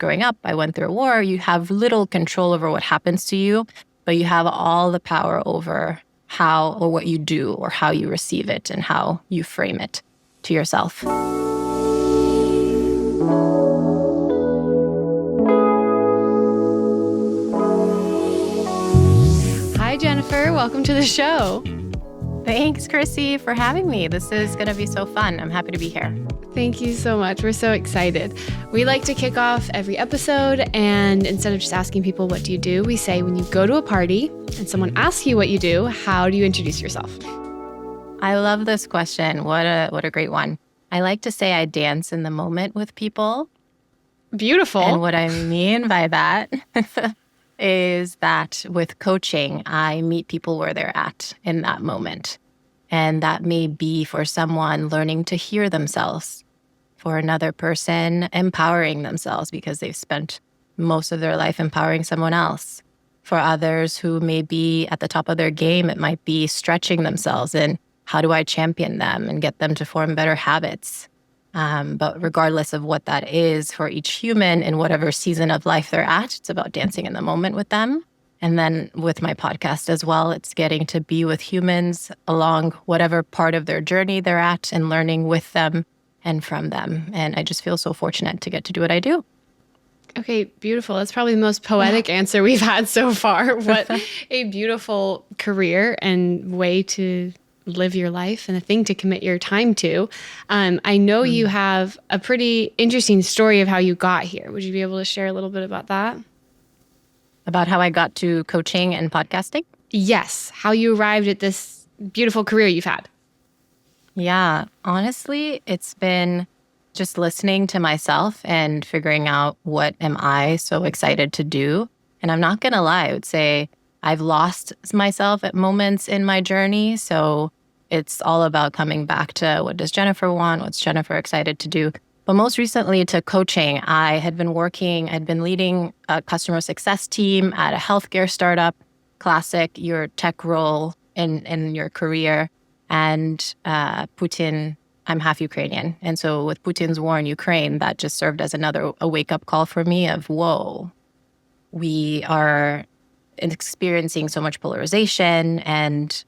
growing up. I went through a war. You have little control over what happens to you, but you have all the power over how or what you do or how you receive it and how you frame it to yourself. Hi, Jennifer. Welcome to the show. Thanks, Chrissy, for having me. This is going to be so fun. I'm happy to be here. Thank you so much. We're so excited. We like to kick off every episode, and instead of just asking people, what do you do? We say, when you go to a party and someone asks you what you do, how do you introduce yourself? I love this question. What a great one. I like to say I dance in the moment with people. Beautiful. And what I mean by that is that with coaching, I meet people where they're at in that moment. And that may be for someone learning to hear themselves, for another person empowering themselves because they've spent most of their life empowering someone else. For others who may be at the top of their game, it might be stretching themselves and how do I champion them and get them to form better habits? But regardless of what that is for each human in whatever season of life they're at, it's about dancing in the moment with them. And then with my podcast as well, it's getting to be with humans along whatever part of their journey they're at and learning with them and from them. And I just feel so fortunate to get to do what I do. Okay, beautiful. That's probably the most poetic answer we've had so far. What a beautiful career and way to live your life and a thing to commit your time to. I know you have a pretty interesting story of how you got here. Would you be able to share a little bit about that? About how I got to coaching and podcasting? Yes, how you arrived at this beautiful career you've had. Yeah, honestly, it's been just listening to myself and figuring out what am I so excited to do. And I'm not going to lie, I would say I've lost myself at moments in my journey. So it's all about coming back to what does Jennifer want? What's Jennifer excited to do? But most recently to coaching, I'd been leading a customer success team at a healthcare startup, classic, your tech role in your career. And Putin, I'm half Ukrainian. And so with Putin's war in Ukraine, that just served as a wake-up call for me of, whoa, we are experiencing so much polarization and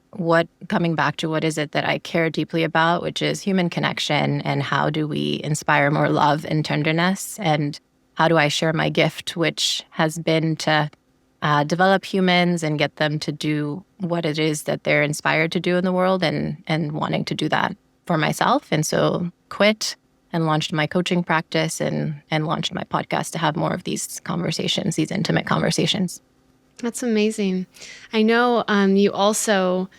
coming back to what is it that I care deeply about, which is human connection and how do we inspire more love and tenderness and how do I share my gift, which has been to develop humans and get them to do what it is that they're inspired to do in the world and wanting to do that for myself. And so quit and launched my coaching practice and launched my podcast to have more of these conversations, these intimate conversations. That's amazing. I know you also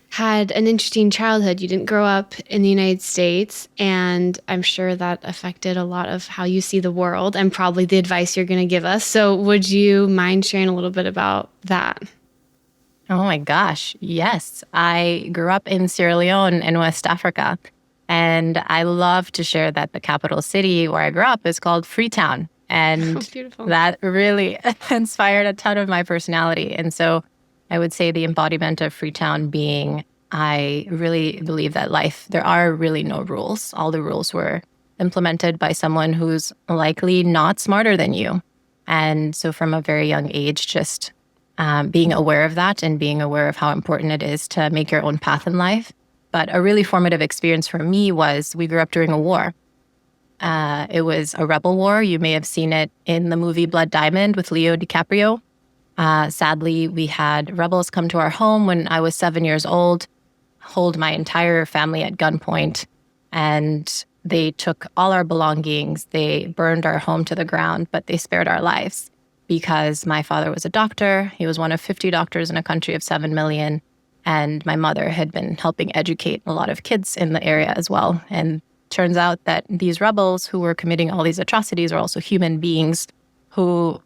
had an interesting childhood. You didn't grow up in the United States, and I'm sure that affected a lot of how you see the world and probably the advice you're going to give us. So would you mind sharing a little bit about that? Oh my gosh, yes. I grew up in Sierra Leone in West Africa, and I love to share that the capital city where I grew up is called Freetown. And that really inspired a ton of my personality. And so I would say the embodiment of Freetown being, I really believe that life, there are really no rules. All the rules were implemented by someone who's likely not smarter than you. And so from a very young age, just being aware of that and being aware of how important it is to make your own path in life. But a really formative experience for me was we grew up during a war. It was a rebel war. You may have seen it in the movie Blood Diamond with Leo DiCaprio. Sadly, we had rebels come to our home when I was 7 years old, hold my entire family at gunpoint, and they took all our belongings. They burned our home to the ground, but they spared our lives because my father was a doctor. He was one of 50 doctors in a country of 7 million. And my mother had been helping educate a lot of kids in the area as well. And turns out that these rebels who were committing all these atrocities are also human beings who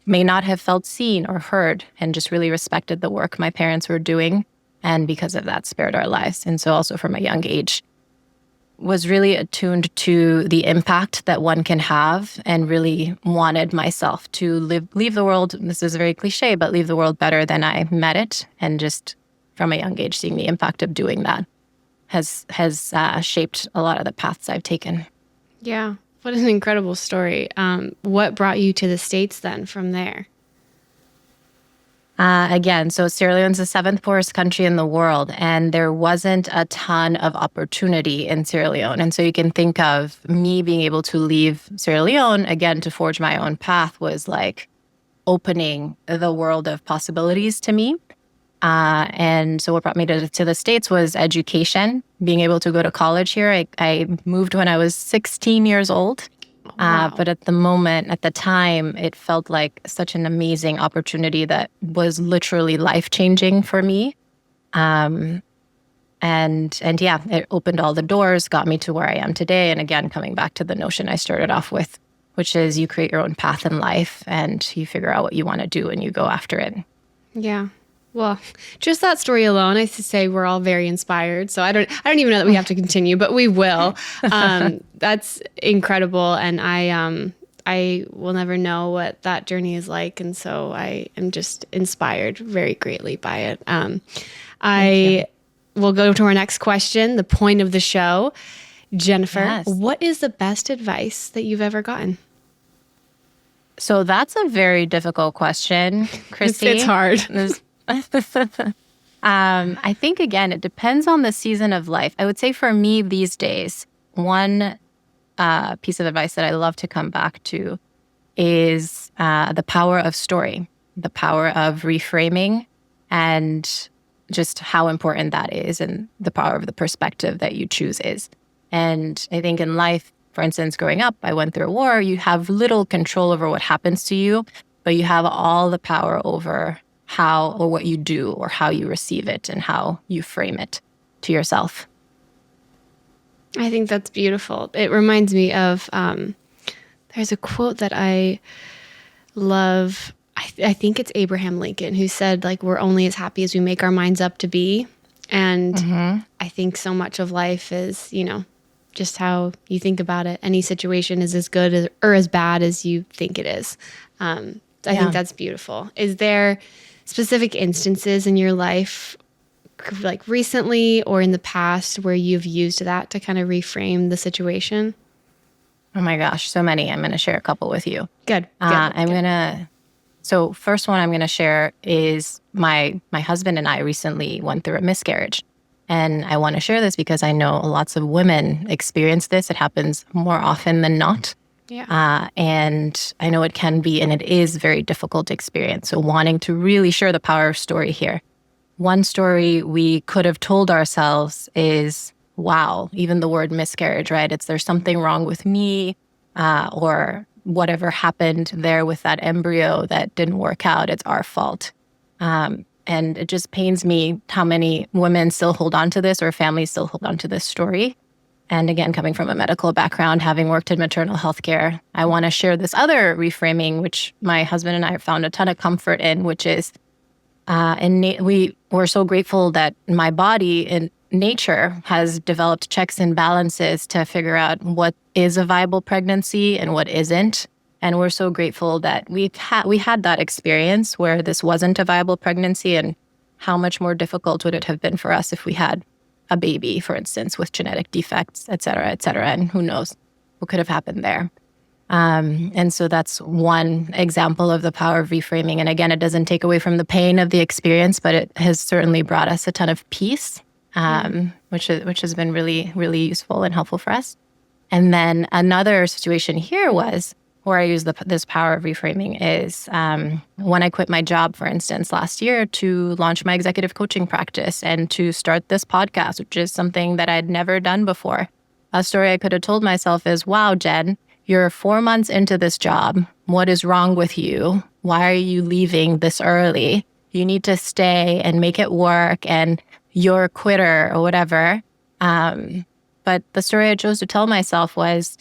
may not have felt seen or heard and just really respected the work my parents were doing. And because of that, spared our lives. And so also from a young age, was really attuned to the impact that one can have and really wanted myself to leave the world, this is very cliche, but leave the world better than I met it. And just from a young age, seeing the impact of doing that has shaped a lot of the paths I've taken. Yeah. What an incredible story. What brought you to the States then from there? Again, so Sierra Leone's the seventh poorest country in the world, and there wasn't a ton of opportunity in Sierra Leone. And so you can think of me being able to leave Sierra Leone, again, to forge my own path was like opening the world of possibilities to me. And so what brought me to the States was education, being able to go to college here. I moved when I was 16 years old. Wow. But at the time, it felt like such an amazing opportunity that was literally life-changing for me. And yeah, it opened all the doors, got me to where I am today. And again, coming back to the notion I started off with, which is you create your own path in life and you figure out what you want to do and you go after it. Yeah. Well, just that story alone, I should say we're all very inspired. So I don't even know that we have to continue, but we will. That's incredible, and I will never know what that journey is like, and so I am just inspired very greatly by it. I will go to our next question, the point of the show. Jennifer, Yes. What is the best advice that you've ever gotten? So that's a very difficult question, Christy. It's hard. I think, again, it depends on the season of life. I would say for me these days, one piece of advice that I love to come back to is the power of story, the power of reframing, and just how important that is, and the power of the perspective that you choose is. And I think in life, for instance, growing up, I went through a war. You have little control over what happens to you, but you have all the power over how or what you do or how you receive it and how you frame it to yourself. I think that's beautiful. It reminds me of, there's a quote that I love. I think it's Abraham Lincoln who said, like, we're only as happy as we make our minds up to be. And I think so much of life is, just how you think about it. Any situation is as good as, or as bad as you think it is. I think that's beautiful. Is there specific instances in your life, like recently or in the past, where you've used that to kind of reframe the situation? Oh my gosh, so many. I'm going to share a couple with you. Good. So first one I'm going to share is my husband and I recently went through a miscarriage. And I want to share this because I know lots of women experience this. It happens more often than not. Yeah. And I know it can be, and it is very difficult to experience. So wanting to really share the power of story here. One story we could have told ourselves is, wow, even the word miscarriage, right? It's there's something wrong with me, or whatever happened there with that embryo that didn't work out. It's our fault. And it just pains me how many women still hold on to this, or families still hold on to this story. And again, coming from a medical background, having worked in maternal health care, I want to share this other reframing, which my husband and I have found a ton of comfort in, which is we're so grateful that my body in nature has developed checks and balances to figure out what is a viable pregnancy and what isn't. And we're so grateful that we had that experience where this wasn't a viable pregnancy, and how much more difficult would it have been for us if we had a baby, for instance, with genetic defects, et cetera, and who knows what could have happened there. And so that's one example of the power of reframing. And again, it doesn't take away from the pain of the experience, but it has certainly brought us a ton of peace, which has been really, really useful and helpful for us. And then another situation here was where I use this power of reframing is when I quit my job, for instance, last year to launch my executive coaching practice and to start this podcast, which is something that I'd never done before. A story I could have told myself is, wow, Jen, you're 4 months into this job. What is wrong with you? Why are you leaving this early? You need to stay and make it work, and you're a quitter or whatever. But the story I chose to tell myself was,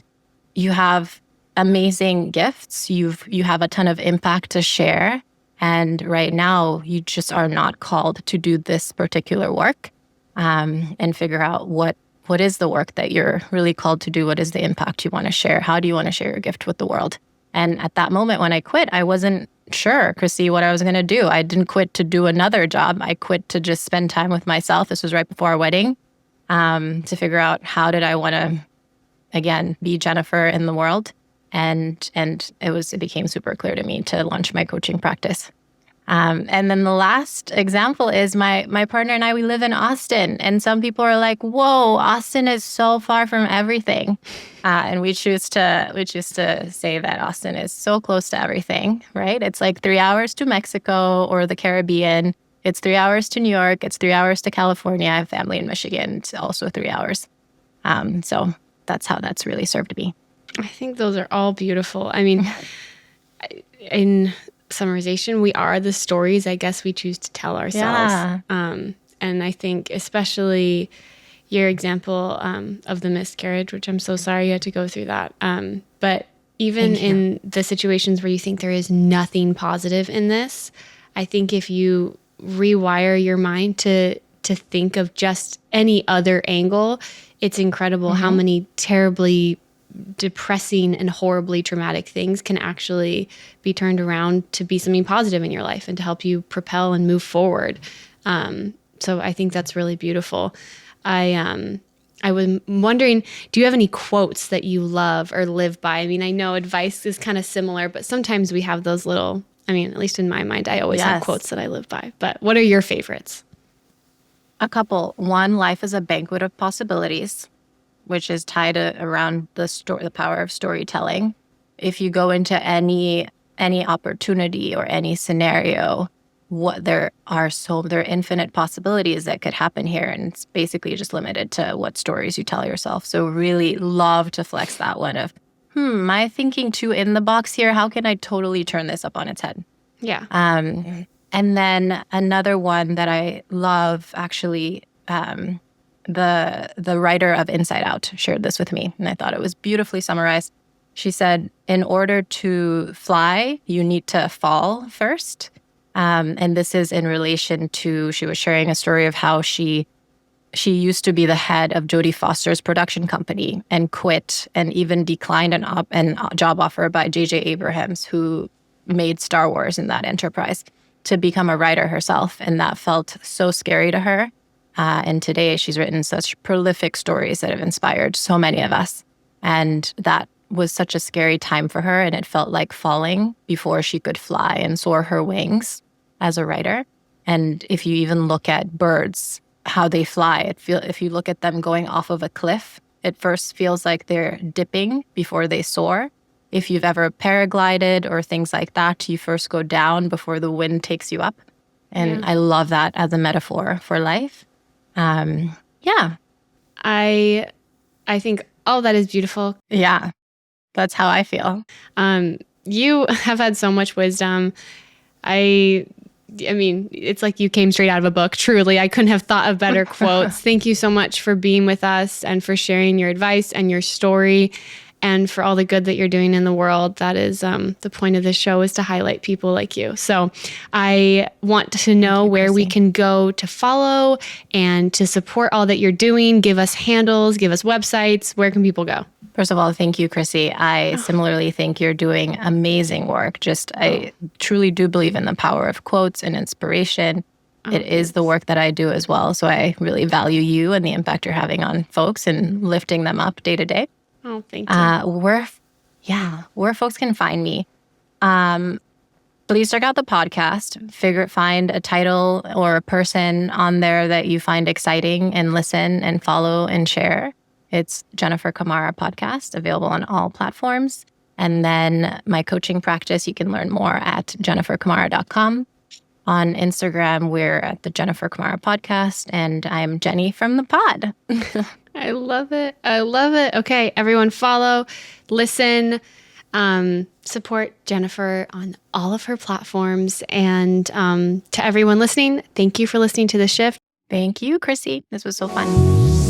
you have amazing gifts. You have a ton of impact to share. And right now, you just are not called to do this particular work, and figure out what is the work that you're really called to do? What is the impact you want to share? How do you want to share your gift with the world? And at that moment when I quit, I wasn't sure, Chrissy, what I was going to do. I didn't quit to do another job. I quit to just spend time with myself. This was right before our wedding, to figure out how did I want to again, be Jennifer in the world. And it became super clear to me to launch my coaching practice. And then the last example is my partner and I, we live in Austin. And some people are like, whoa, Austin is so far from everything. And we choose to say that Austin is so close to everything, right? It's like 3 hours to Mexico or the Caribbean. It's 3 hours to New York. It's 3 hours to California. I have family in Michigan. It's also 3 hours. So that's how that's really served me. I think those are all beautiful. I mean, in summarization, we are the stories I guess we choose to tell ourselves. Yeah. And I think especially your example of the miscarriage, which I'm so sorry you had to go through that. But even in the situations where you think there is nothing positive in this, I think if you rewire your mind to think of just any other angle, it's incredible how many terribly depressing and horribly traumatic things can actually be turned around to be something positive in your life and to help you propel and move forward. So I think that's really beautiful. I was wondering, do you have any quotes that you love or live by? I mean, I know advice is kind of similar, but sometimes we have those little, I mean, at least in my mind, I always have quotes that I live by. But what are your favorites? A couple. One, life is a banquet of possibilities, which is tied around the power of storytelling. If you go into any opportunity or any scenario, there are infinite possibilities that could happen here, and it's basically just limited to what stories you tell yourself. So really love to flex that one of, am I thinking too in the box here? How can I totally turn this up on its head? Yeah. And then another one that I love, actually, the writer of Inside Out shared this with me, and I thought it was beautifully summarized. She said, in order to fly, you need to fall first. And this is in relation to, she was sharing a story of how she used to be the head of Jodie Foster's production company and quit and even declined a job offer by J.J. Abrams, who made Star Wars in that enterprise, to become a writer herself. And that felt so scary to her. And today she's written such prolific stories that have inspired so many of us. And that was such a scary time for her. And it felt like falling before she could fly and soar her wings as a writer. And if you even look at birds, how they fly, if you look at them going off of a cliff, it first feels like they're dipping before they soar. If you've ever paraglided or things like that, you first go down before the wind takes you up. And I love that as a metaphor for life. Yeah. I think all that is beautiful. Yeah. That's how I feel. You have had so much wisdom. I mean, it's like you came straight out of a book. Truly, I couldn't have thought of better quotes. Thank you so much for being with us and for sharing your advice and your story and for all the good that you're doing in the world. That is the point of this show, is to highlight people like you. So I want to know where we can go to follow and to support all that you're doing. Give us handles, give us websites. Where can people go? First of all, thank you, Chrissy. I similarly think you're doing amazing work. I truly do believe in the power of quotes and inspiration. It is the work that I do as well. So I really value you and the impact you're having on folks and lifting them up day to day. Oh, thank you. Where folks can find me. Please check out the podcast. Find a title or a person on there that you find exciting and listen and follow and share. It's Jennifer Kamara Podcast, available on all platforms. And then my coaching practice, you can learn more at jenniferkamara.com. On Instagram, we're at the Jennifer Kamara Podcast, and I'm Jenny from the pod. I love it. I love it. Okay, everyone follow, listen, support Jennifer on all of her platforms. And to everyone listening, thank you for listening to The Shift. Thank you, Chrissy. This was so fun.